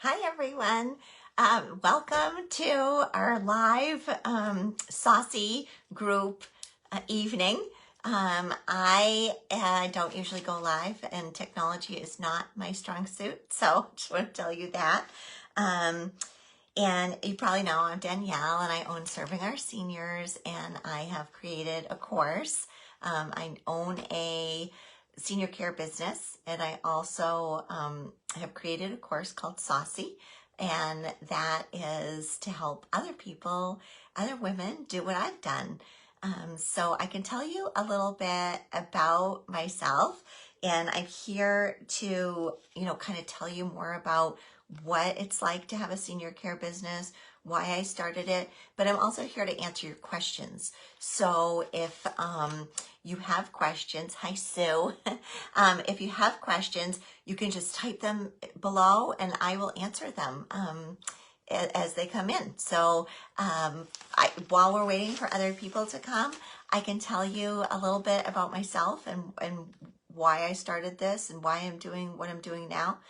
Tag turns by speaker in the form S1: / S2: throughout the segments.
S1: Hi, everyone. Welcome to our live Saucy group evening. I don't usually go live, and technology is not my strong suit, so just want to tell you that. Um, and you probably know I'm Danielle, and I own Serving Our Seniors, and I have created a course. I own a senior care business, and I also have created a course called Saucy, and that is to help other people, other women, do what I've done. So I can tell you a little bit about myself, and I'm here to, kind of tell you more about what it's like to have a senior care business, why I started it, but I'm also here to answer your questions. So if you have questions, hi Sue, if you have questions, you can just type them below and I will answer them as they come in. So while we're waiting for other people to come, I can tell you a little bit about myself and why I started this and why I'm doing what I'm doing now.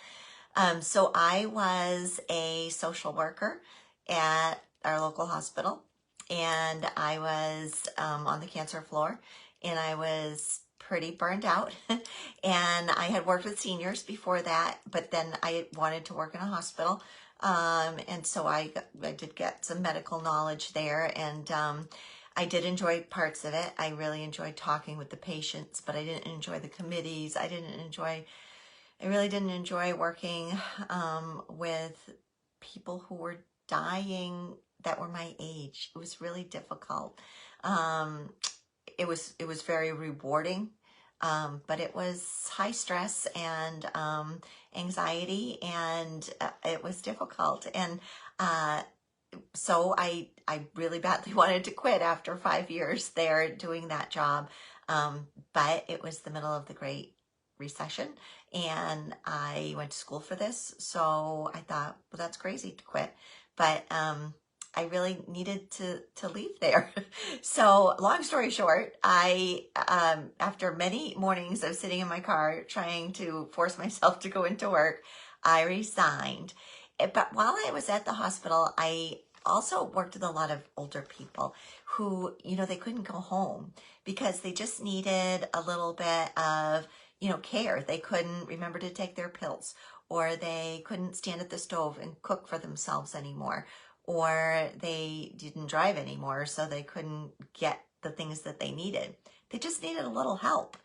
S1: So I was a social worker at our local hospital, and I was on the cancer floor, and I was pretty burned out. And I had worked with seniors before that, but then I wanted to work in a hospital. And so I did get some medical knowledge there, and I did enjoy parts of it. I really enjoyed talking with the patients, but I didn't enjoy the committees. I really didn't enjoy working with people who were dying that were my age. It was really difficult. It was very rewarding, but it was high stress and anxiety, and it was difficult. And so I really badly wanted to quit after 5 years there doing that job. But it was the middle of the Great Recession, and I went to school for this. So I thought, well, that's crazy to quit. But I really needed to leave there. So long story short, I after many mornings of sitting in my car trying to force myself to go into work, I resigned. But while I was at the hospital, I also worked with a lot of older people who, they couldn't go home because they just needed a little bit of, care. They couldn't remember to take their pills, or they couldn't stand at the stove and cook for themselves anymore, or they didn't drive anymore, so they couldn't get the things that they needed. They just needed a little help.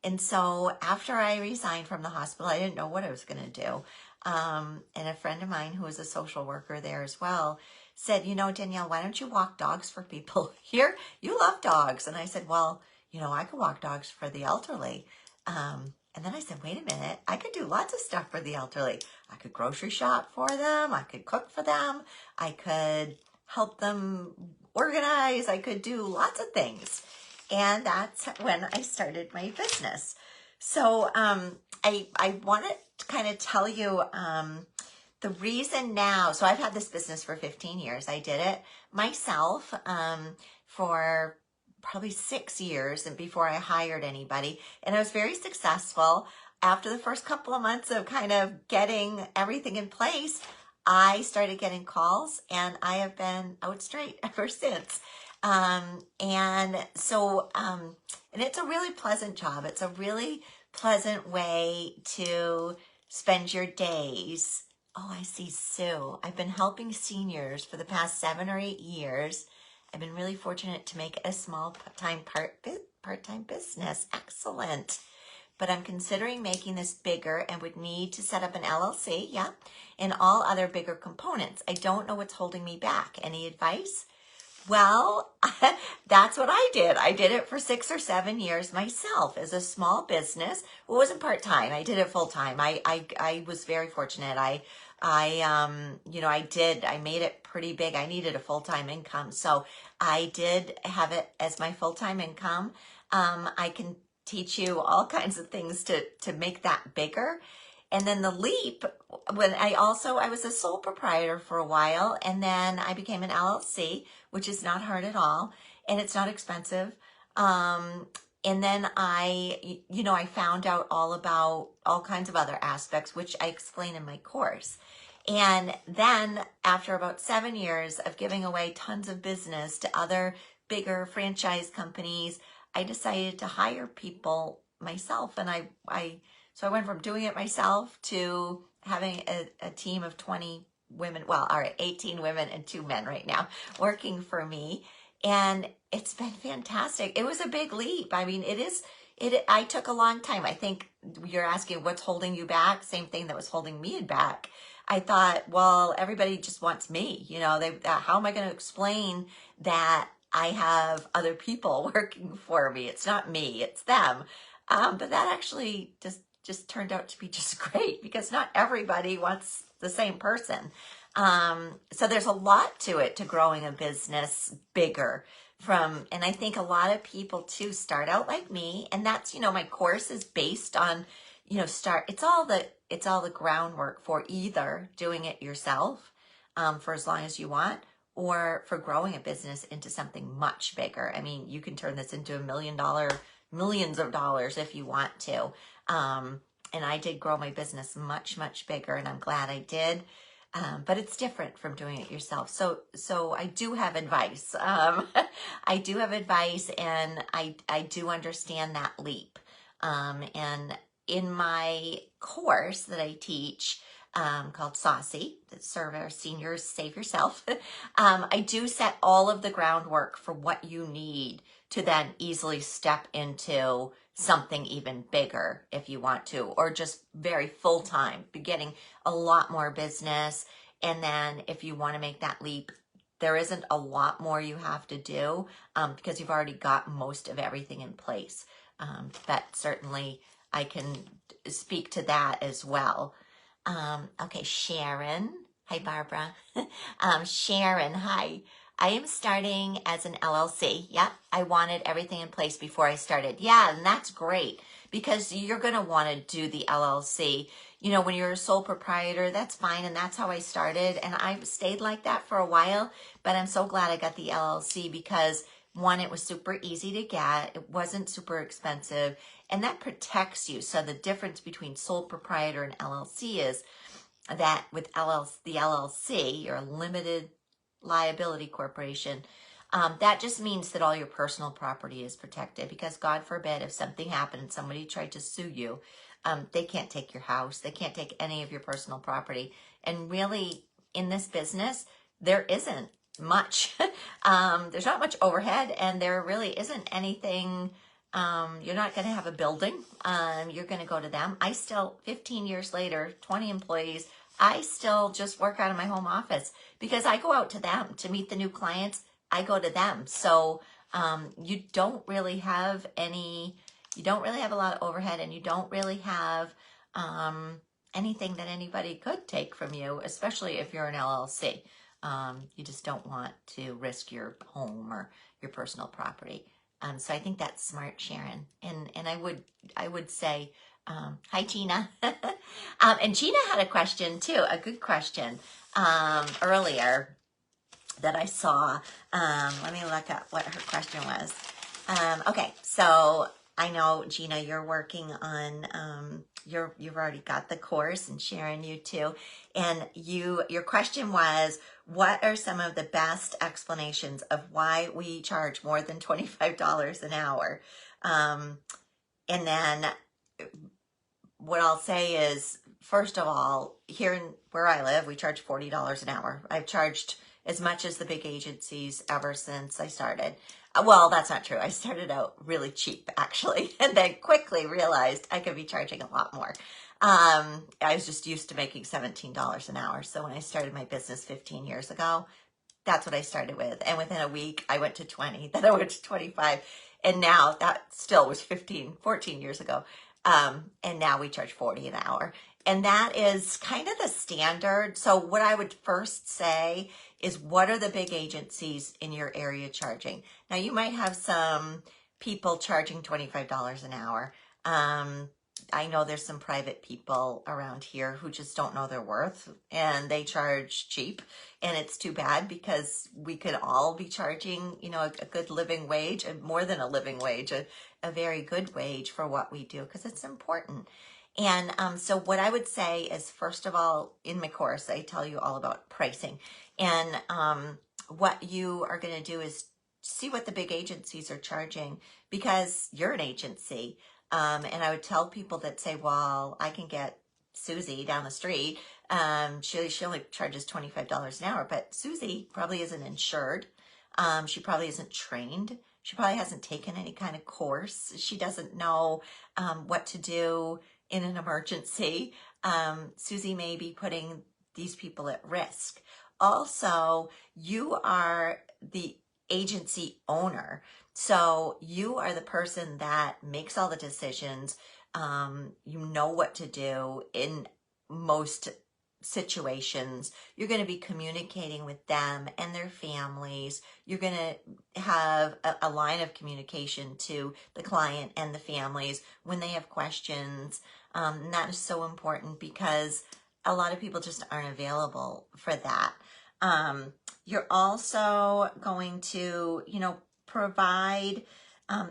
S1: And so after I resigned from the hospital, I didn't know what I was going to do. And a friend of mine who was a social worker there as well said, Danielle, why don't you walk dogs for people here? You love dogs. And I said, well, I could walk dogs for the elderly. And then I said, wait a minute, I could do lots of stuff for the elderly. I could grocery shop for them. I could cook for them. I could help them organize. I could do lots of things. And that's when I started my business. So I want to kind of tell you the reason now. So I've had this business for 15 years. I did it myself for probably 6 years and before I hired anybody. And I was very successful. After the first couple of months of kind of getting everything in place, I started getting calls, and I have been out straight ever since. And it's a really pleasant job. It's a really pleasant way to spend your days. Oh, I see Sue. I've been helping seniors for the past 7 or 8 years. I've been really fortunate to make it a small part-time business. Excellent. But I'm considering making this bigger and would need to set up an LLC, yeah, and all other bigger components. I don't know what's holding me back. Any advice? Well, that's what I did. I did it for 6 or 7 years myself as a small business. It wasn't part-time. I did it full-time. I was very fortunate. I made it pretty big. I needed a full-time income. So I did have it as my full-time income. I can teach you all kinds of things to make that bigger. And then the leap, when I was a sole proprietor for a while, and then I became an LLC, which is not hard at all, and it's not expensive. And then I found out all about all kinds of other aspects, which I explain in my course. And then after about 7 years of giving away tons of business to other bigger franchise companies, I decided to hire people myself. And so I went from doing it myself to having a team of 20 women, well, all right, 18 women and 2 men right now working for me. And it's been fantastic. It was a big leap. I mean, I took a long time. I think you're asking what's holding you back. Same thing that was holding me back. I thought, well, everybody just wants me. How am I going to explain that I have other people working for me? It's not me, it's them. But that actually just turned out to be just great because not everybody wants the same person. So there's a lot to it, to growing a business bigger and I think a lot of people too start out like me, and that's, my course is based on, it's all the groundwork for either doing it yourself, for as long as you want, or for growing a business into something much bigger. I mean, you can turn this into millions of dollars if you want to. And I did grow my business much, much bigger, and I'm glad I did. But it's different from doing it yourself. So I do have advice. I do have advice, and I do understand that leap. And in my course that I teach, called Saucy, that Serve Our Seniors, Save Yourself, I do set all of the groundwork for what you need to then easily step into something even bigger if you want to, or just very full-time, getting a lot more business. And then if you want to make that leap, there isn't a lot more you have to do, because you've already got most of everything in place. But certainly I can speak to that as well. Okay, Sharon. Hi, Barbara. Sharon, hi. I am starting as an LLC. Yeah, I wanted everything in place before I started. Yeah, and that's great because you're going to want to do the LLC. When you're a sole proprietor, that's fine. And that's how I started. And I've stayed like that for a while, but I'm so glad I got the LLC because, one, it was super easy to get. It wasn't super expensive, and that protects you. So the difference between sole proprietor and LLC is that with the LLC, you're a limited liability corporation. That just means that all your personal property is protected, because God forbid if something happened and somebody tried to sue you, they can't take your house. They can't take any of your personal property. And really, in this business, there isn't much. There's not much overhead, and there really isn't anything. You're not going to have a building. You're going to go to them. 15 years later, 20 employees, I still just work out of my home office because I go out to them to meet the new clients. I go to them. So you don't really have a lot of overhead, and you don't really have anything that anybody could take from you, especially if you're an LLC. You just don't want to risk your home or your personal property. So I think that's smart, Sharon. And I would say, hi, Gina. And Gina had a question too, a good question, earlier that I saw. Let me look up what her question was. Okay, so I know, Gina, you're working on, you've already got the course, and Sharon, you too. And your question was, what are some of the best explanations of why we charge more than $25 an hour? And then what I'll say is, first of all, here where I live, we charge $40 an hour. I've charged as much as the big agencies ever since I started. Well, that's not true. I started out really cheap, actually, and then quickly realized I could be charging a lot more. I was just used to making $17 an hour. So when I started my business 15 years ago, that's what I started with. And within a week, I went to 20, then I went to 25. And now that still was 14 years ago. And now we charge 40 an hour. And that is kind of the standard. So what I would first say is, what are the big agencies in your area charging? Now, you might have some people charging $25 an hour. I know there's some private people around here who just don't know their worth and they charge cheap. And it's too bad because we could all be charging, you know, a good living wage, and more than a living wage, a very good wage for what we do because it's important. And so what I would say is, first of all, in my course, I tell you all about pricing. And what you are going to do is see what the big agencies are charging because you're an agency. And I would tell people that say, well, I can get Susie down the street. She only charges $25 an hour, but Susie probably isn't insured. She probably isn't trained. She probably hasn't taken any kind of course. She doesn't know what to do in an emergency. Susie may be putting these people at risk. Also, you are the agency owner. So you are the person that makes all the decisions. You know what to do in most situations. You're going to be communicating with them and their families. You're going to have a line of communication to the client and the families when they have questions. And that is so important because a lot of people just aren't available for that. You're also going to, you know, provide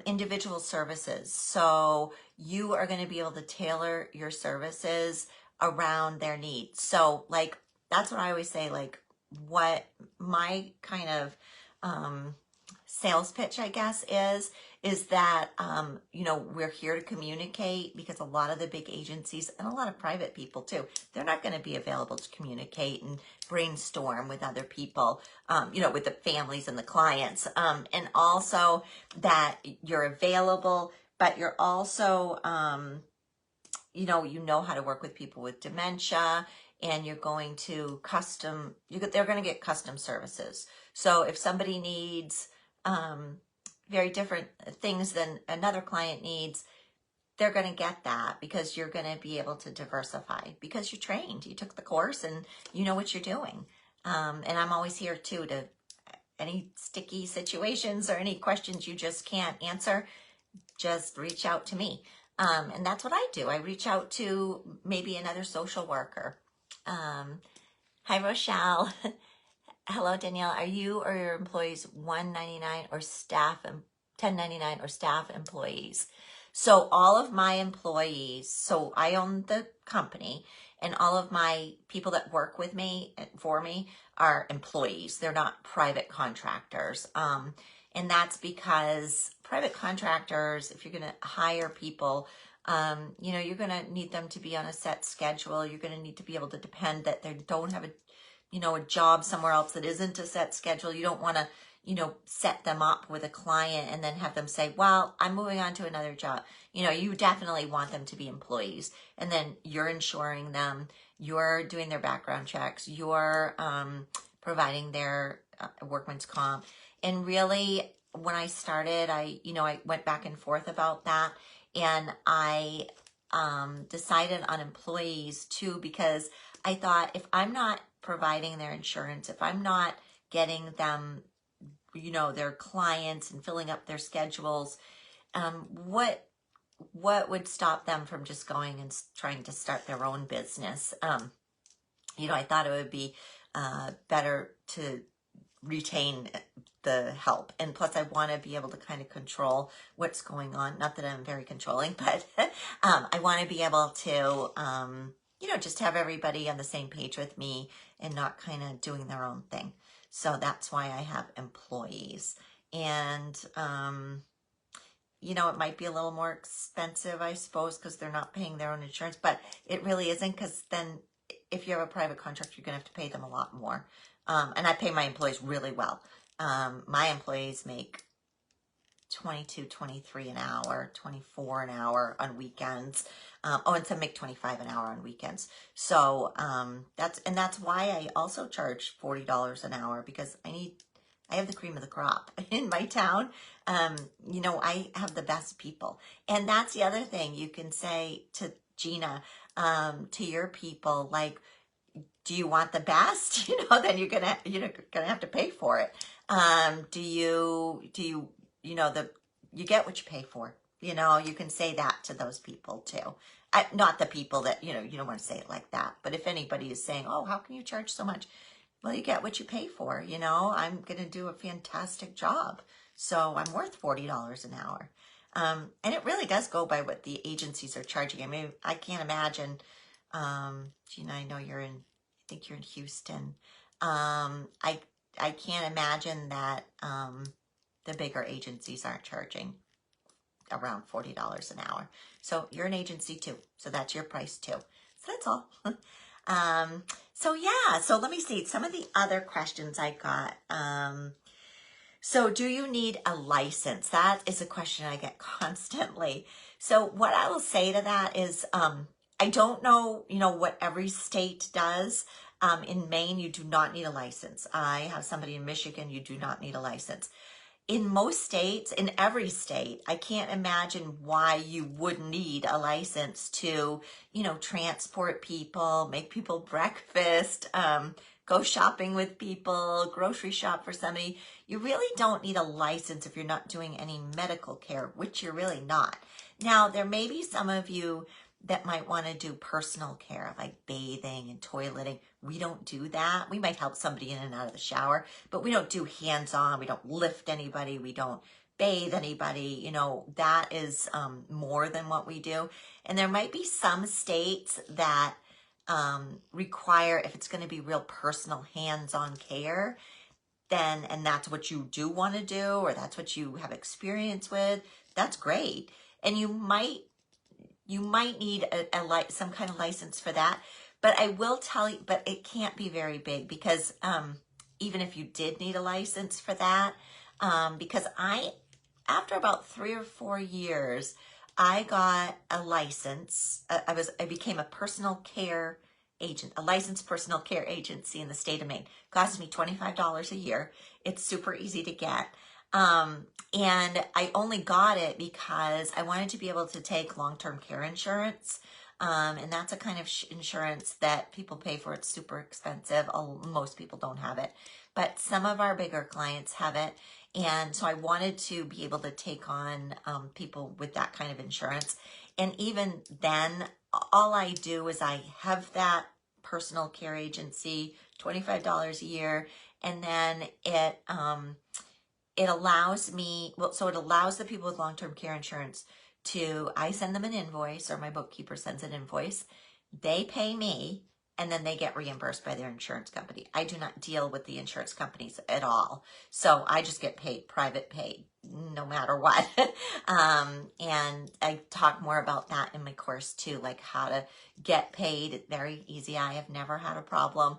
S1: individual services. So you are going to be able to tailor your services around their needs. So like, that's what I always say, like what my kind of sales pitch, I guess, is that, you know, we're here to communicate because a lot of the big agencies and a lot of private people too, they're not going to be available to communicate and brainstorm with other people, you know, with the families and the clients. And also that you're available, but you're also, you know how to work with people with dementia, and you're going to they're going to get custom services. So if somebody needs very different things than another client needs, they're going to get that because you're going to be able to diversify because you're trained. You took the course and you know what you're doing. And I'm always here too to any sticky situations or any questions you just can't answer, just reach out to me. And that's what I do. I reach out to maybe another social worker. Hi, Rochelle. Hello, Danielle. Are you or your employees 199 or staff and 1099 or staff employees? So all of my employees, so I own the company, and all of my people that work with me for me are employees. They're not private contractors. And that's because private contractors, if you're going to hire people, you know, you're going to need them to be on a set schedule. You're going to need to be able to depend that they don't have a job somewhere else that isn't a set schedule. You don't want to, set them up with a client and then have them say, well, I'm moving on to another job. You definitely want them to be employees, and then you're insuring them, you're doing their background checks, you're providing their workman's comp. And really, when I started, I went back and forth about that, and I decided on employees too, because I thought if I'm not providing their insurance, if I'm not getting them, their clients and filling up their schedules, what would stop them from just going and trying to start their own business? I thought it would be better to retain the help. And plus I want to be able to kind of control what's going on. Not that I'm very controlling, but I want to be able to, just have everybody on the same page with me and not kind of doing their own thing. So that's why I have employees. And, it might be a little more expensive, I suppose, because they're not paying their own insurance, but it really isn't, because then if you have a private contract, you're going to have to pay them a lot more. And I pay my employees really well. My employees make $22, $23 an hour, $24 an hour on weekends. And some make $25 an hour on weekends. So that's why I also charge $40 an hour, because I have the cream of the crop in my town. I have the best people. And that's the other thing you can say to Gina, to your people, like, do you want the best? Then you're gonna have to pay for it. You get what you pay for. You can say that to those people too. not the people that, you don't want to say it like that, but if anybody is saying, oh, how can you charge so much? Well, you get what you pay for, I'm going to do a fantastic job. So I'm worth $40 an hour. And it really does go by what the agencies are charging. I mean, I can't imagine, Gina, I know I think you're in Houston. I can't imagine that the bigger agencies aren't charging around $40 an hour. So you're an agency too. So that's your price too. So that's all. So yeah, so let me see some of the other questions I got. So do you need a license? That is a question I get constantly. So what I will say to that is, I don't know, what every state does. In Maine, you do not need a license. I have somebody in Michigan, you do not need a license. In most states, in every state, I can't imagine why you would need a license to, transport people, make people breakfast, go shopping with people, grocery shop for somebody. You really don't need a license if you're not doing any medical care, which you're really not. Now, there may be some of you that might want to do personal care, like bathing and toileting. We don't do that. We might help somebody in and out of the shower, but we don't do hands-on. We don't lift anybody. We don't bathe anybody. That is more than what we do. And there might be some states that require, if it's going to be real personal hands-on care, then, and that's what you do want to do, or that's what you have experience with, that's great. And you might need some kind of license for that. But I will tell you, but it can't be very big, because even if you did need a license for that, because after about 3 or 4 years, I got a license. I became a personal care agent, a licensed personal care agency in the state of Maine. It cost me $25 a year. It's super easy to get. And I only got it because I wanted to be able to take long-term care insurance. And that's a kind of insurance that people pay for. It's super expensive. Most people don't have it, but some of our bigger clients have it. And so I wanted to be able to take on people with that kind of insurance. And even then, all I do is I have that personal care agency, $25 a year, and then it allows me, so it allows the people with long-term care insurance I send them an invoice, or my bookkeeper sends an invoice. They pay me, and then they get reimbursed by their insurance company. I do not deal with the insurance companies at all. So I just get paid, private paid, no matter what. And I talk more about that in my course too, like how to get paid. It's very easy. I have never had a problem.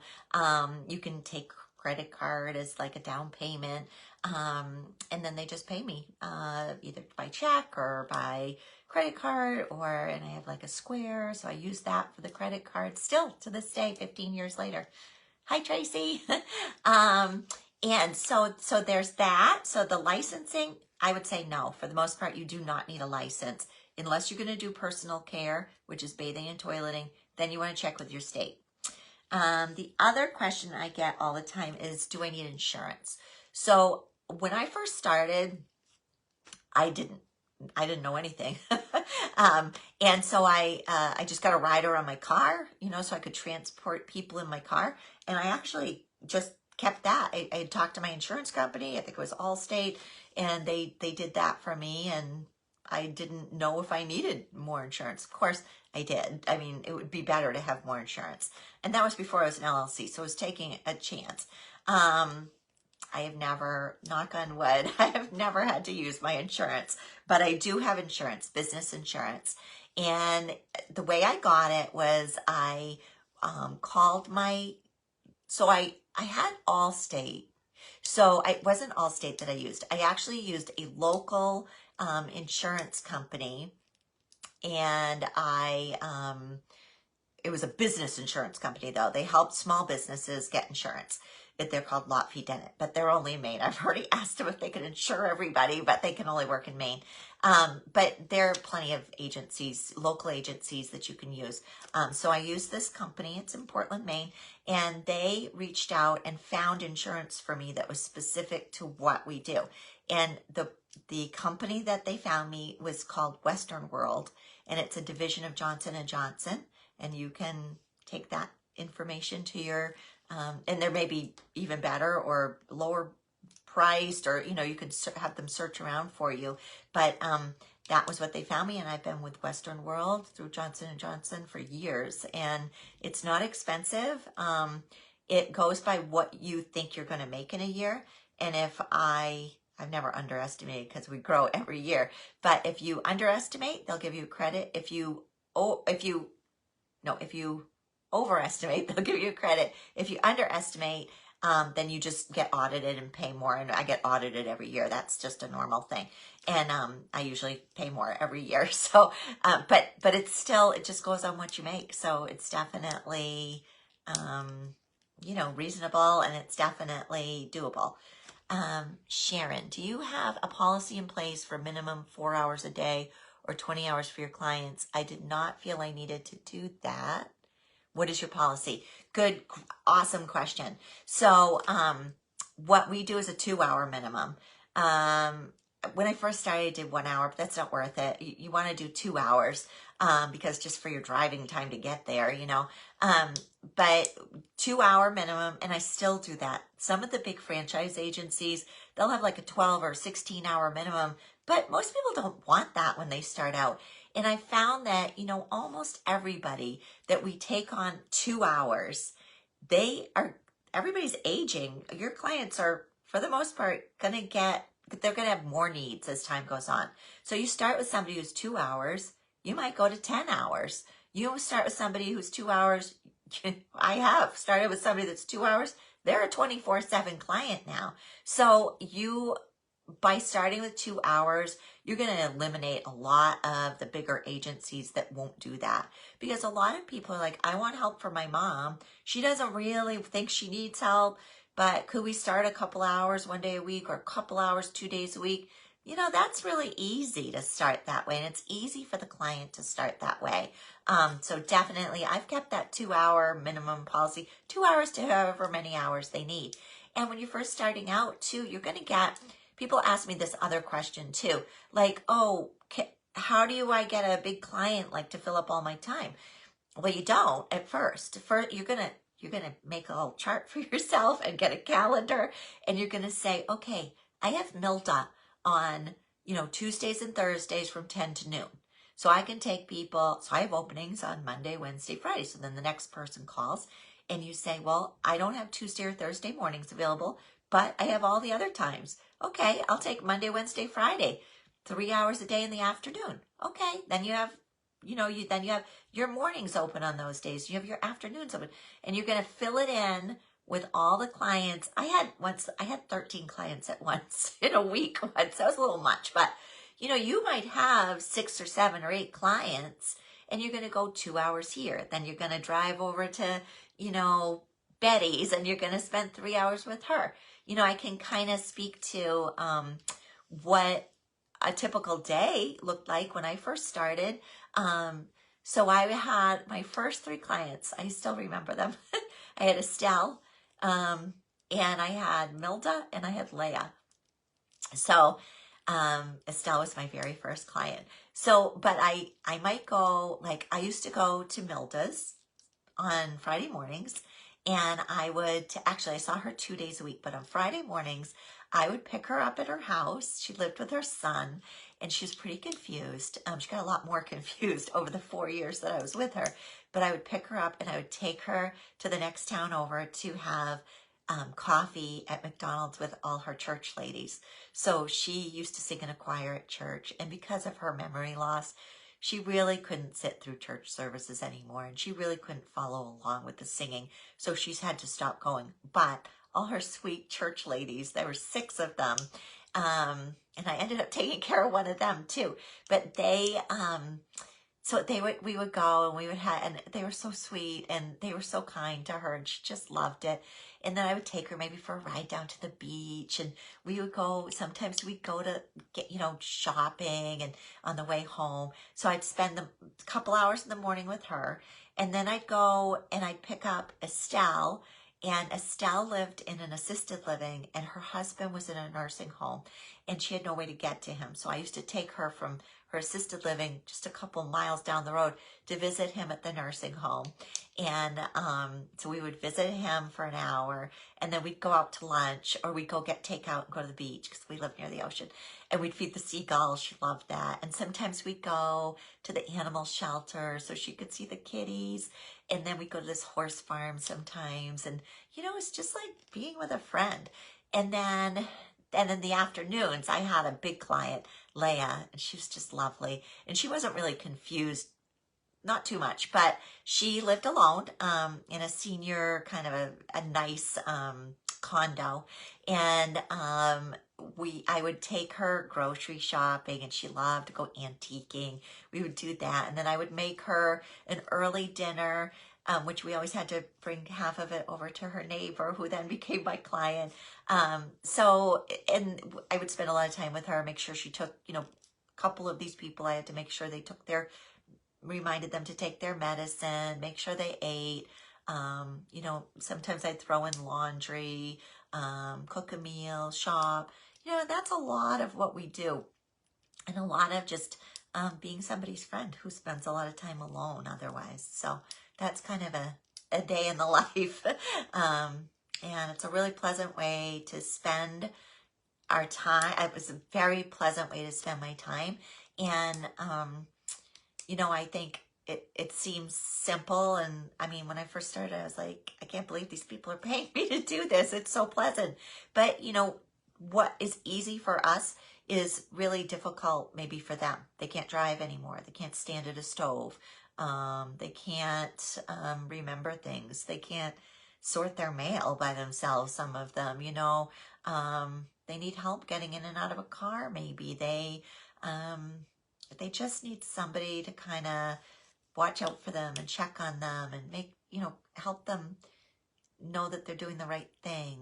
S1: You can take credit card as like a down payment. And then they just pay me, either by check or by credit card, and I have like a Square. So I use that for the credit card still to this day, 15 years later. Hi, Tracy. And so there's that. So the licensing, I would say no. For the most part, you do not need a license unless you're going to do personal care, which is bathing and toileting. Then you want to check with your state. The other question I get all the time is, do I need insurance? So when I first started, I didn't know anything. And so I just got a rider on my car, so I could transport people in my car. And I actually just kept that. I talked to my insurance company, I think it was Allstate, and they did that for me. And I didn't know if I needed more insurance. Of course I did. I mean, it would be better to have more insurance. And that was before I was an LLC, so I was taking a chance. I have never, knock on wood, I have never had to use my insurance, but I do have insurance, business insurance. And the way I got it was I called so I had Allstate. So it wasn't Allstate that I used. I actually used a local insurance company, and it was a business insurance company though. They helped small businesses get insurance. They're called Lot Fee Dennett, but they're only in Maine. I've already asked them if they could insure everybody, but they can only work in Maine. But there are plenty of agencies, local agencies that you can use. So I used this company. It's in Portland, Maine, and they reached out and found insurance for me that was specific to what we do. And the company that they found me was called Western World, and it's a division of Johnson & Johnson, and you can take that information to your, and there may be even better or lower priced, or, you know, you could have them search around for you. But that was what they found me, and I've been with Western World through Johnson & Johnson for years, and it's not expensive. It goes by what you think you're going to make in a year, and if I've never underestimated because we grow every year, but if you underestimate, they'll give you credit. If you overestimate, they'll give you credit. If you underestimate, then you just get audited and pay more. And I get audited every year. That's just a normal thing. And I usually pay more every year. So, but it's still, it just goes on what you make. So it's definitely, you know, reasonable, and it's definitely doable. Sharon, do you have a policy in place for minimum 4 hours a day or 20 hours for your clients? I did not feel I needed to do that. What is your policy? Good, awesome question. So what we do is a 2-hour minimum. When I first started, I did 1 hour, but that's not worth it. You want to do 2 hours because just for your driving time to get there, you know. But 2-hour minimum, and I still do that. Some of the big franchise agencies, they'll have like a 12 or 16-hour minimum, but most people don't want that when they start out. And I found that, you know, almost everybody that we take on 2 hours, everybody's aging. Your clients are, for the most part, they're going to have more needs as time goes on. So you start with somebody who's 2 hours, you might go to 10 hours. You start with somebody who's 2 hours. I have started with somebody that's 2 hours. They're a 24/7 client now. So by starting with 2 hours, you're going to eliminate a lot of the bigger agencies that won't do that. Because a lot of people are like, I want help for my mom. She doesn't really think she needs help, but could we start a couple hours 1 day a week, or a couple hours 2 days a week? You know, that's really easy to start that way, and it's easy for the client to start that way. So definitely, I've kept that 2-hour minimum policy, 2 hours to however many hours they need. And when you're first starting out too, you're going to get, people ask me this other question too, like, oh, how do I get a big client like to fill up all my time? Well, you don't at first. You're going to make a little chart for yourself and get a calendar, and you're going to say, okay, I have Milda on, you know, Tuesdays and Thursdays from 10 to noon. So I can take people, so I have openings on Monday, Wednesday, Friday. So then the next person calls and you say, well, I don't have Tuesday or Thursday mornings available, but I have all the other times. Okay, I'll take Monday, Wednesday, Friday, 3 hours a day in the afternoon. Okay, then you have, you know, then you have your mornings open on those days. You have your afternoons open, and you're going to fill it in with all the clients. I had 13 clients at once in a week once. That was a little much, but you know, you might have 6 or 7 or 8 clients, and you're going to go 2 hours here. Then you're going to drive over to, you know, Betty's, and you're going to spend 3 hours with her. You know, I can kind of speak to what a typical day looked like when I first started. So I had my first 3 clients. I still remember them. I had Estelle, and I had Milda, and I had Leah. So Estelle was my very first client. So, but I might go, like, I used to go to Milda's on Friday mornings, and actually I saw her 2 days a week, but on Friday mornings, I would pick her up at her house. She lived with her son, and she was pretty confused. She got a lot more confused over the 4 years that I was with her, but I would pick her up and I would take her to the next town over to have coffee at McDonald's with all her church ladies. So she used to sing in a choir at church, and because of her memory loss, she really couldn't sit through church services anymore, and she really couldn't follow along with the singing, so she's had to stop going. But all her sweet church ladies, there were 6 of them, and I ended up taking care of one of them too. But we would go, and and they were so sweet, and they were so kind to her, and she just loved it. And then I would take her maybe for a ride down to the beach, and sometimes we'd go to get, you know, shopping and on the way home. So I'd spend a couple hours in the morning with her, and then I'd go and I'd pick up Estelle, and Estelle lived in an assisted living, and her husband was in a nursing home, and she had no way to get to him. So I used to take her from her assisted living just a couple miles down the road to visit him at the nursing home. And so we would visit him for an hour, and then we'd go out to lunch, or we'd go get takeout and go to the beach because we live near the ocean. And we'd feed the seagulls. She loved that. And sometimes we'd go to the animal shelter so she could see the kitties. And then we'd go to this horse farm sometimes. And, you know, it's just like being with a friend. And then in the afternoons, I had a big client, Leia, and she was just lovely. And she wasn't really confused, not too much, but she lived alone in a senior kind of a nice condo. And I would take her grocery shopping, and she loved to go antiquing. We would do that. And then I would make her an early dinner, which we always had to bring half of it over to her neighbor, who then became my client. And I would spend a lot of time with her, make sure she took, you know, a couple of these people, I had to make sure they took reminded them to take their medicine, make sure they ate. You know, sometimes I'd throw in laundry, cook a meal, shop. You know, that's a lot of what we do. And a lot of just being somebody's friend who spends a lot of time alone otherwise. So that's kind of a day in the life. And it's a really pleasant way to spend our time. It was a very pleasant way to spend my time. And, you know, I think it seems simple. And I mean, when I first started, I was like, I can't believe these people are paying me to do this. It's so pleasant. But, you know, what is easy for us is really difficult maybe for them. They can't drive anymore. They can't stand at a stove. They can't remember things. They can't sort their mail by themselves, some of them, you know. They need help getting in and out of a car, maybe. They just need somebody to kind of watch out for them and check on them and make, you know, help them know that they're doing the right thing.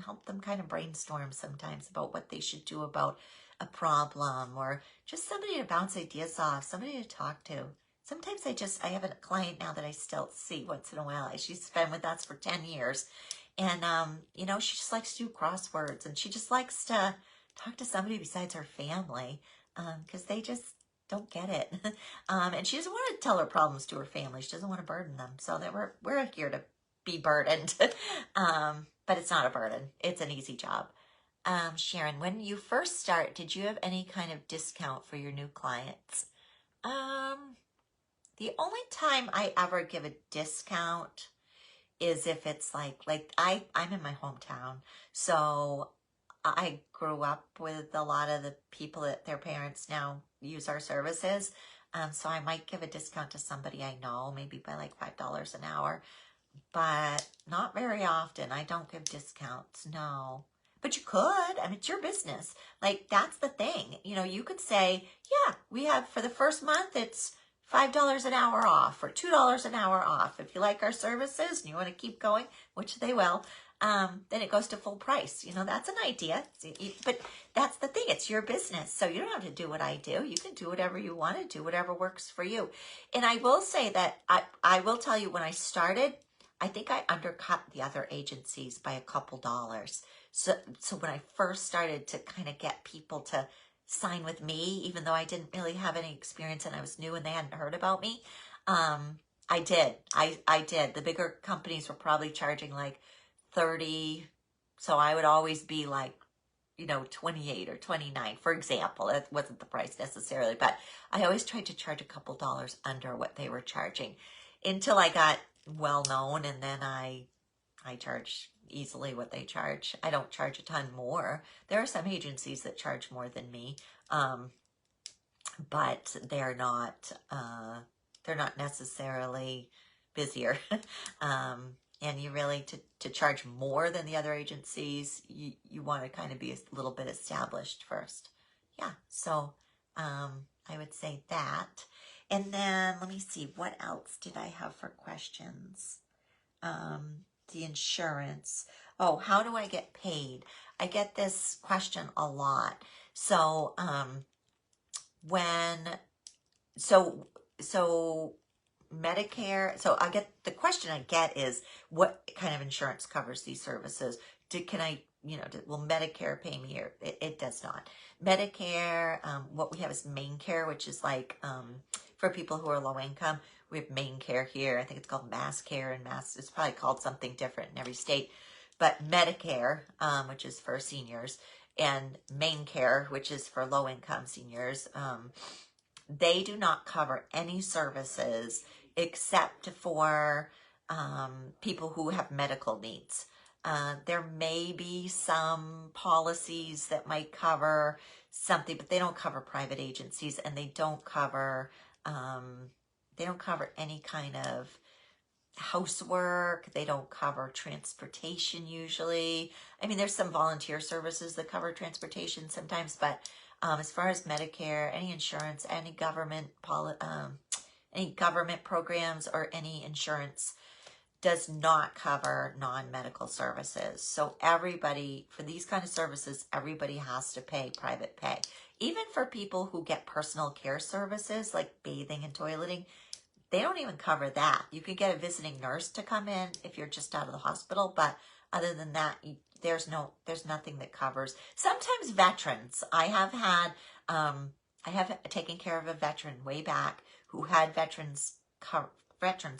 S1: Help them kind of brainstorm sometimes about what they should do about a problem, or just somebody to bounce ideas off, somebody to talk to. Sometimes I have a client now that I still see once in a while. She's been with us for 10 years. And, you know, she just likes to do crosswords, and she just likes to talk to somebody besides her family, because they just don't get it. And she doesn't want to tell her problems to her family. She doesn't want to burden them. So that we're here to be burdened. But it's not a burden. It's an easy job. Sharon, when you first start, did you have any kind of discount for your new clients? The only time I ever give a discount is if it's like I'm in my hometown. So I grew up with a lot of the people that their parents now use our services. So I might give a discount to somebody I know, maybe by like $5 an hour, but not very often. I don't give discounts, no. But you could. I mean, it's your business. Like, that's the thing. You know, you could say, yeah, we have for the first month, it's $5 an hour off, or $2 an hour off. If you like our services and you want to keep going, which they will, then it goes to full price. You know, that's an idea. But that's the thing. It's your business. So you don't have to do what I do. You can do whatever you want to do, whatever works for you. And I will say that I will tell you, when I started, I think I undercut the other agencies by a couple dollars. So when I first started to kind of get people to sign with me, even though I didn't really have any experience and I was new and they hadn't heard about me, I did. I did. The bigger companies were probably charging like 30. So I would always be like, you know, 28 or 29, for example. That wasn't the price necessarily, but I always tried to charge a couple dollars under what they were charging until I got well known, and then I charge easily what they charge. I don't charge a ton more. There are some agencies that charge more than me, but they're not necessarily busier. And you really, to charge more than the other agencies, you want to kind of be a little bit established first. Yeah, so I would say that. And then let me see, what else did I have for questions? The insurance. Oh, how do I get paid? I get this question a lot. So Medicare, so I get, the question I get is, what kind of insurance covers these services? Can I will Medicare pay me? Or it does not. Medicare, what we have is Main Care, which is like for people who are low income. We have Main Care here. I think it's called Mass Care, and it's probably called something different in every state. But Medicare, which is for seniors, and Main Care, which is for low income seniors, they do not cover any services except for people who have medical needs. There may be some policies that might cover something, but they don't cover private agencies, and they don't cover any kind of housework. They don't cover transportation usually. I mean, there's some volunteer services that cover transportation sometimes, but as far as Medicare, any insurance, any government programs or any insurance does not cover non-medical services. So everybody, for these kind of services, everybody has to pay private pay. Even for people who get personal care services like bathing and toileting, they don't even cover that. You could get a visiting nurse to come in if you're just out of the hospital, but other than that, there's nothing that covers. Sometimes veterans. I have taken care of a veteran way back who had veterans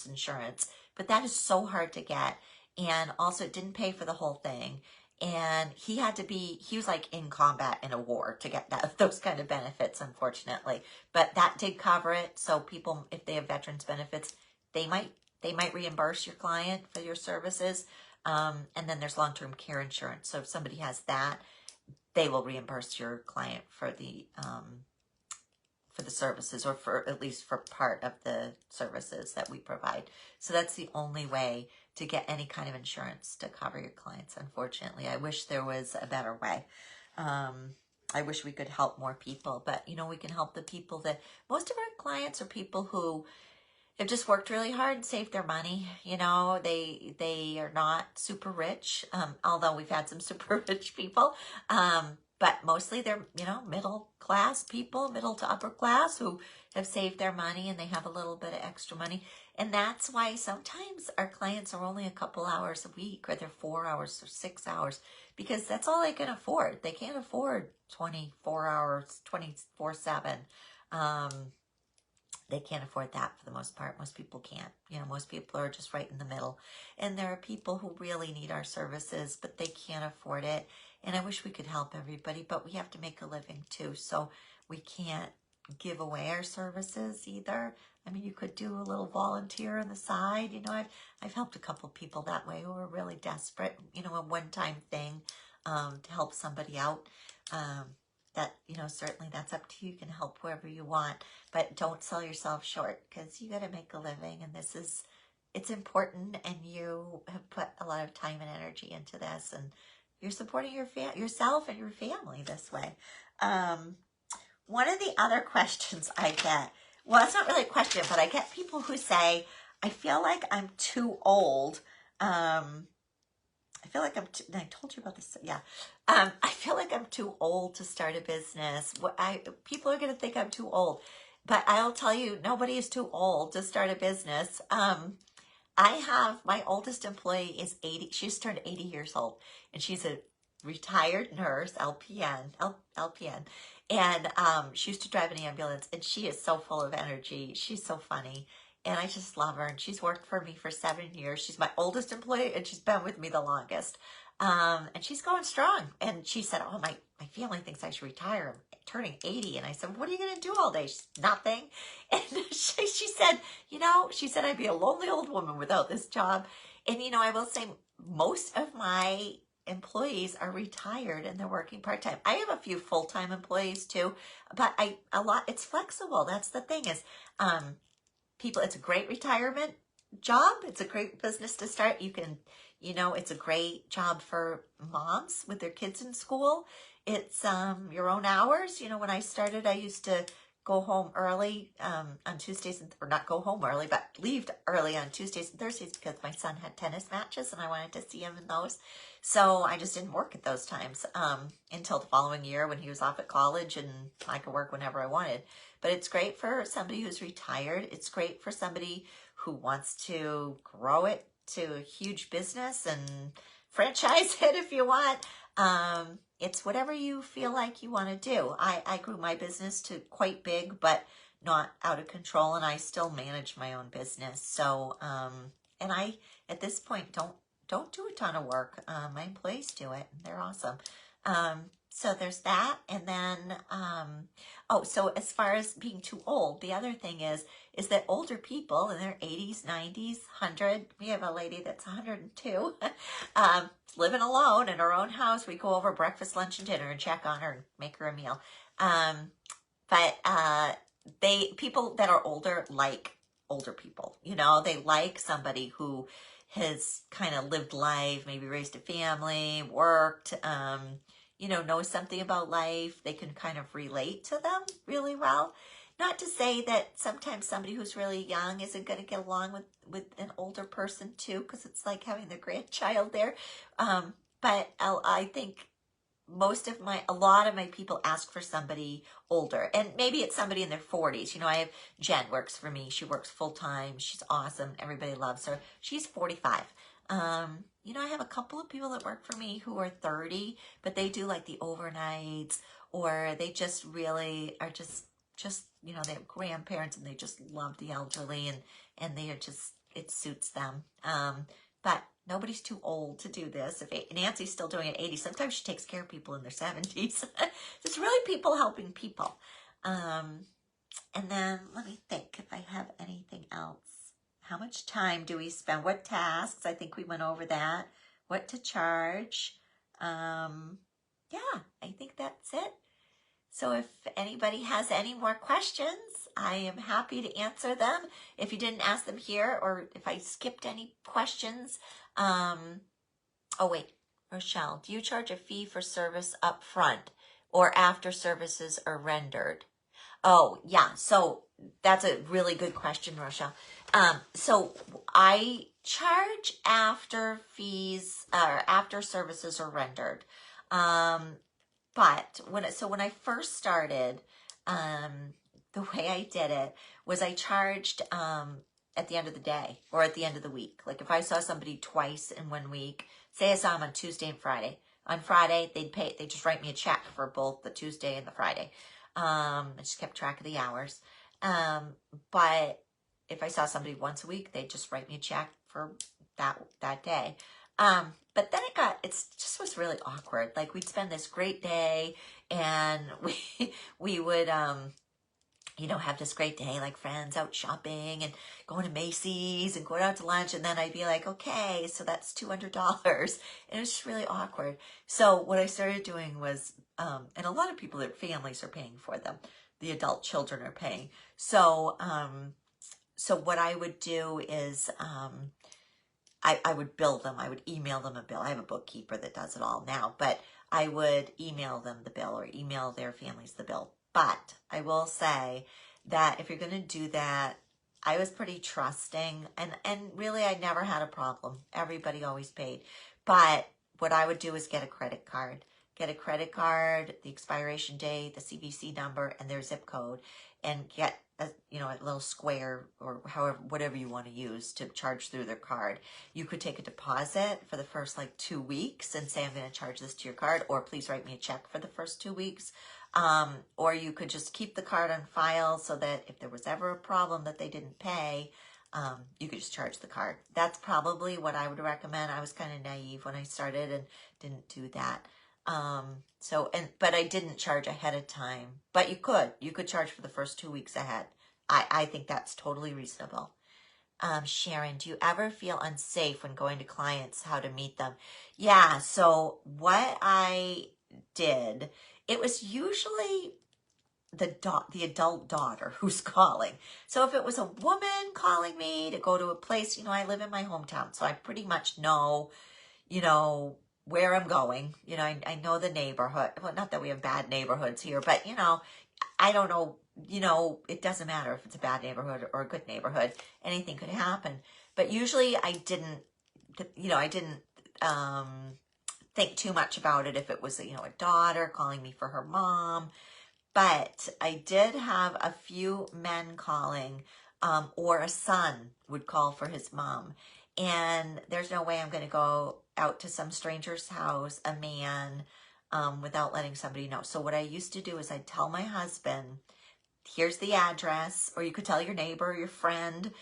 S1: insurance, but that is so hard to get, and also it didn't pay for the whole thing. And he was like in combat in a war to get those kind of benefits, unfortunately. But that did cover it. So people, if they have veterans benefits, they might reimburse your client for your services. And then there's long-term care insurance. So if somebody has that, they will reimburse your client for the services, or for at least for part of the services that we provide. So that's the only way to get any kind of insurance to cover your clients, unfortunately. I wish there was a better way. I wish we could help more people, but we can help the people that, most of our clients are people who have just worked really hard and saved their money. They are not super rich, although we've had some super rich people. But mostly they're, middle class people, middle to upper class, who have saved their money and they have a little bit of extra money. And that's why sometimes our clients are only a couple hours a week, or they're 4 hours or 6 hours, because that's all they can afford. They can't afford 24 hours, 24/7. They can't afford that for the most part. Most people can't. Most people are just right in the middle. And there are people who really need our services, but they can't afford it. And I wish we could help everybody, but we have to make a living too. So we can't give away our services either. I mean, you could do a little volunteer on the side. I've helped a couple people that way who are really desperate, a one-time thing to help somebody out. That, certainly that's up to you. You can help whoever you want, but don't sell yourself short, because you got to make a living, and it's important, and you have put a lot of time and energy into this, and you're supporting yourself and your family this way. One of the other questions I get, well, it's not really a question, but I get people who say, I feel like I'm too old. I told you about this. Yeah. I feel like I'm too old to start a business. People are going to think I'm too old, but I'll tell you, nobody is too old to start a business. My oldest employee is 80. She's turned 80 years old, and she's a retired nurse, LPN. And she used to drive an ambulance, and she is so full of energy. She's so funny, and I just love her. And she's worked for me for 7 years. She's my oldest employee, and she's been with me the longest. And she's going strong. And she said, oh, my family thinks I should retire. I'm turning 80. And I said, what are you going to do all day? She's, nothing. And she said, I'd be a lonely old woman without this job. And, I will say most of my employees are retired and they're working part-time. I have a few full-time employees too, but it's flexible. That's the thing is, it's a great retirement job. It's a great business to start. You can, it's a great job for moms with their kids in school. It's your own hours. When I started, I used to go home early on Tuesdays, or not go home early, but leave early on Tuesdays and Thursdays, because my son had tennis matches and I wanted to see him in those. So I just didn't work at those times until the following year when he was off at college, and I could work whenever I wanted. But it's great for somebody who's retired. It's great for somebody who wants to grow it to a huge business and franchise it if you want. It's whatever you feel like you want to do. I grew my business to quite big, but not out of control, and I still manage my own business. So, and I, at this point, don't do a ton of work. My employees do it, and they're awesome. So there's that. And then, oh, so as far as being too old, the other thing is that older people in their 80s, 90s, 100, we have a lady that's 102, living alone in her own house. We go over breakfast, lunch, and dinner and check on her and make her a meal. But people that are older like older people, you know, they like somebody who has kind of lived life, maybe raised a family, worked, you know, knows something about life. They can kind of relate to them really well. Not to say that sometimes somebody who's really young isn't going to get along with an older person too, because it's like having their grandchild there. But I think a lot of my people ask for somebody older, and maybe it's somebody in their 40s. You know, I have Jen works for me. She works full time. She's awesome. Everybody loves her. She's 45. You know, I have a couple of people that work for me who are 30, but they do like the overnights, or they just really are just, you know, they have grandparents and they just love the elderly, and they are just, it suits them. But nobody's too old to do this. If Nancy's still doing it at 80, sometimes she takes care of people in their 70s. It's really people helping people. And then let me think if I have anything else. How much time do we spend? What tasks? I think we went over that. What to charge? Yeah, I think that's it. So if anybody has any more questions, I am happy to answer them. If you didn't ask them here, or if I skipped any questions, oh wait, Rochelle, do you charge a fee for service up front or after services are rendered? Oh yeah, so that's a really good question, Rochelle. So I charge after fees or after services are rendered. But when I first started, the way I did it was I charged at the end of the day or at the end of the week. Like if I saw somebody twice in 1 week, say I saw them on Tuesday and Friday. On Friday, they just write me a check for both the Tuesday and the Friday. I just kept track of the hours. But if I saw somebody once a week, they'd just write me a check for that day. But then it just was really awkward. Like we'd spend this great day and we would, you know, have this great day, like friends out shopping and going to Macy's and going out to lunch. And then I'd be like, okay, so that's $200. And it was just really awkward. So what I started doing was, and a lot of people, their families are paying for them. The adult children are paying. So, so what I would do is, I would bill them. I would email them a bill. I have a bookkeeper that does it all now, but I would email them the bill or email their families the bill. But I will say that if you're going to do that, I was pretty trusting, and really I never had a problem. Everybody always paid. But what I would do is get a credit card. Get a credit card, the expiration date, the CVC number, and their zip code, and get a little square or whatever you want to use to charge through their card. You could take a deposit for the first like 2 weeks and say, I'm going to charge this to your card, or please write me a check for the first 2 weeks. Or you could just keep the card on file so that if there was ever a problem that they didn't pay, you could just charge the card. That's probably what I would recommend. I was kind of naive when I started and didn't do that. But I didn't charge ahead of time, but you could charge for the first 2 weeks ahead. I think that's totally reasonable. Sharon, do you ever feel unsafe when going to clients, how to meet them? Yeah. So what I did, it was usually the adult daughter who's calling. So if it was a woman calling me to go to a place, I live in my hometown, so I pretty much know, where I'm going. I know the neighborhood. Well, not that we have bad neighborhoods here, but, I don't know, it doesn't matter if it's a bad neighborhood or a good neighborhood. Anything could happen. But usually I didn't think too much about it if it was, a daughter calling me for her mom. But I did have a few men calling, or a son would call for his mom. And there's no way I'm going to go out to some stranger's house, a man, without letting somebody know. So what I used to do is I'd tell my husband, here's the address, or you could tell your neighbor or your friend,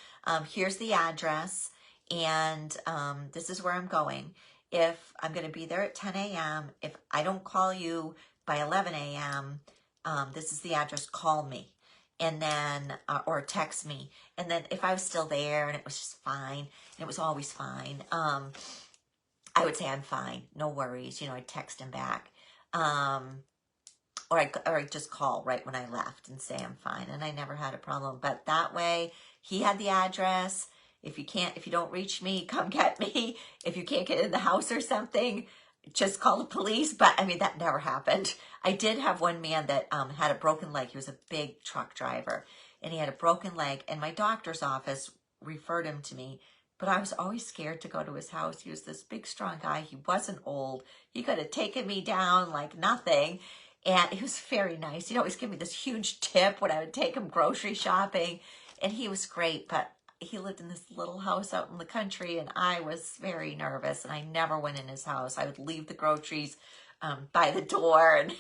S1: here's the address, and this is where I'm going. If I'm going to be there at 10 a.m., if I don't call you by 11 a.m., this is the address, call me. And then, or text me. And then if I was still there and it was just fine, and it was always fine, I would say I'm fine, no worries. You know, I'd text him back. Or I'd just call right when I left and say I'm fine. And I never had a problem. But that way, he had the address. If you don't reach me, come get me. If you can't get in the house or something, just call the police. But I mean, that never happened. I did have one man that had a broken leg. He was a big truck driver and he had a broken leg, and my doctor's office referred him to me. But I was always scared to go to his house. He was this big, strong guy. He wasn't old. He could have taken me down like nothing. And he was very nice. He'd always give me this huge tip when I would take him grocery shopping. And he was great, but he lived in this little house out in the country, and I was very nervous, and I never went in his house. I would leave the groceries by the door, and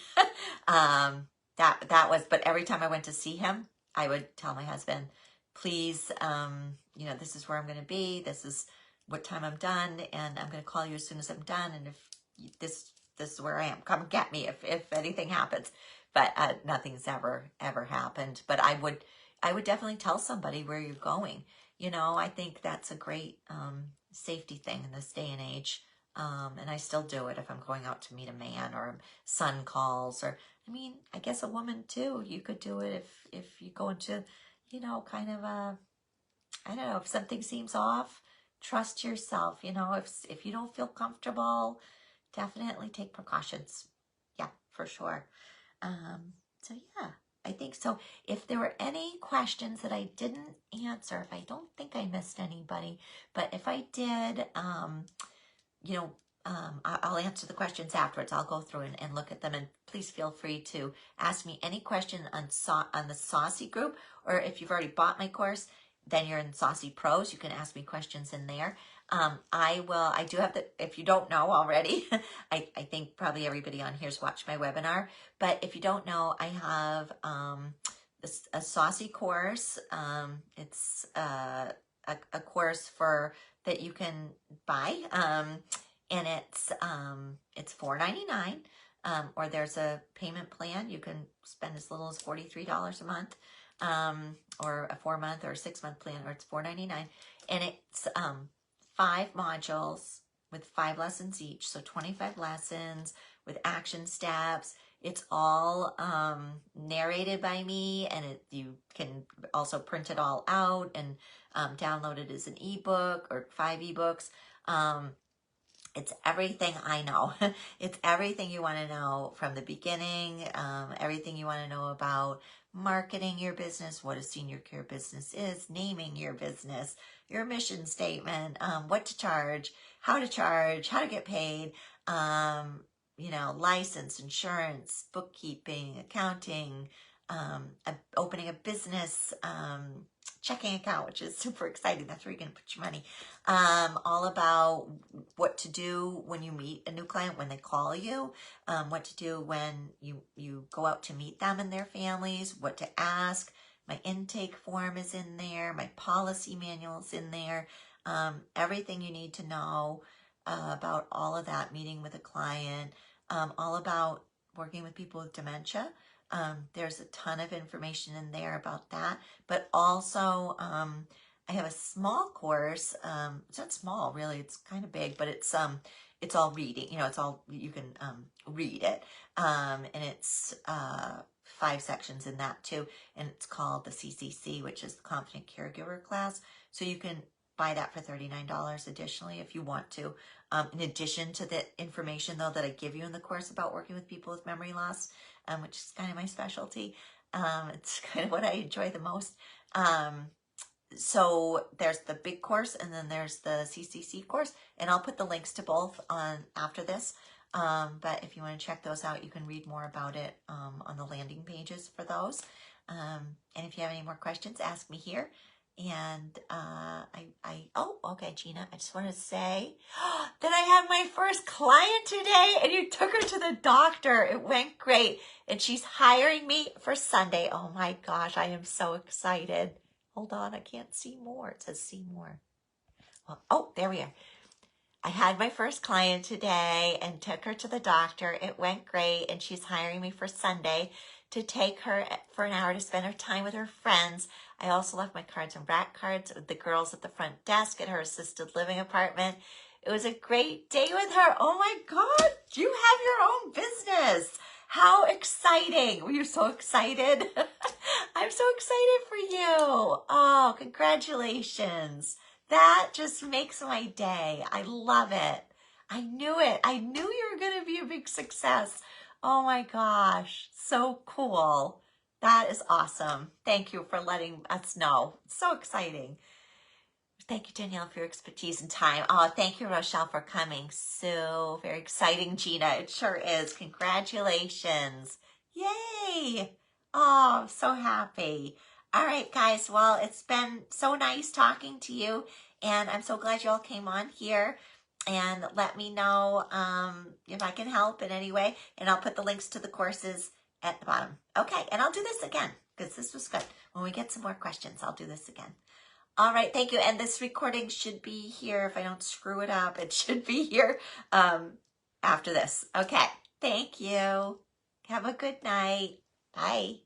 S1: but every time I went to see him, I would tell my husband, please, you know, this is where I'm going to be. This is what time I'm done, and I'm going to call you as soon as I'm done. And if this is where I am, come get me if anything happens. But nothing's ever happened. But I would definitely tell somebody where you're going. You know, I think that's a great safety thing in this day and age. And I still do it if I'm going out to meet a man, or son calls, or, I mean, I guess a woman too. You could do it if you go into, you know, kind of a, I don't know, if something seems off, trust yourself. You know, if you don't feel comfortable, definitely take precautions. Yeah, for sure. So yeah, I think so. If there were any questions that I didn't answer, if I don't think I missed anybody, but if I did, you know, I'll answer the questions afterwards. I'll go through and look at them, and please feel free to ask me any question on the Saucy group, or if you've already bought my course, then you're in Saucy Pros, you can ask me questions in there. I do have if you don't know already, I think probably everybody on here's watched my webinar, but if you don't know, I have a Saucy course. It's a course that you can buy, and it's $4.99, or there's a payment plan. You can spend as little as $43 a month, or a 4-month or a 6-month plan, or it's $4.99, and it's 5 modules with 5 lessons each, so 25 lessons with action steps. It's all narrated by me, and you can also print it all out and download it as an ebook or 5 ebooks. It's everything I know. It's everything you want to know from the beginning, everything you want to know about marketing your business, what a senior care business is, naming your business, your mission statement, what to charge, how to get paid, you know, license, insurance, bookkeeping, accounting, opening a business, checking account, which is super exciting. That's where you're going to put your money. All about what to do when you meet a new client, when they call you, what to do when you go out to meet them and their families, what to ask. My intake form is in there. My policy manual is in there. Everything you need to know about all of that, meeting with a client, all about working with people with dementia. There's a ton of information in there about that, but also I have a small course. It's not small, really. It's kind of big, but it's all reading. You know, it's all, you can read it, and it's 5 sections in that too, and it's called the CCC, which is the Confident Caregiver class. So you can buy that for $39 additionally if you want to. In addition to the information, though, that I give you in the course about working with people with memory loss, which is kind of my specialty. It's kind of what I enjoy the most. So there's the big course, and then there's the CCC course, and I'll put the links to both on after this. But if you want to check those out, you can read more about it on the landing pages for those. And if you have any more questions, ask me here. And oh, okay, Gina, I just want to say that I had my first client today and you took her to the doctor. It went great. And she's hiring me for Sunday. Oh my gosh, I am so excited. Hold on, I can't see more. It says see more. Well, oh, there we are. I had my first client today and took her to the doctor. It went great, and she's hiring me for Sunday to take her for an hour to spend her time with her friends. I also left my cards and rack cards with the girls at the front desk at her assisted living apartment. It was a great day with her. Oh my God, you have your own business. How exciting. Were you so excited? I'm so excited for you. Oh, congratulations. That just makes my day. I love it. I knew it. I knew you were going to be a big success. Oh my gosh. So cool. That is awesome. Thank you for letting us know. So exciting. Thank you, Danielle, for your expertise and time. Oh, thank you, Rochelle, for coming. So very exciting, Gina. It sure is. Congratulations. Yay. Oh, I'm so happy. All right, guys. Well, it's been so nice talking to you. And I'm so glad you all came on here. And let me know if I can help in any way. And I'll put the links to the courses at the bottom. Okay, and I'll do this again because this was good. When we get some more questions, I'll do this again. All right, thank you. And this recording should be here. If I don't screw it up, it should be here after this. Okay, thank you. Have a good night. Bye.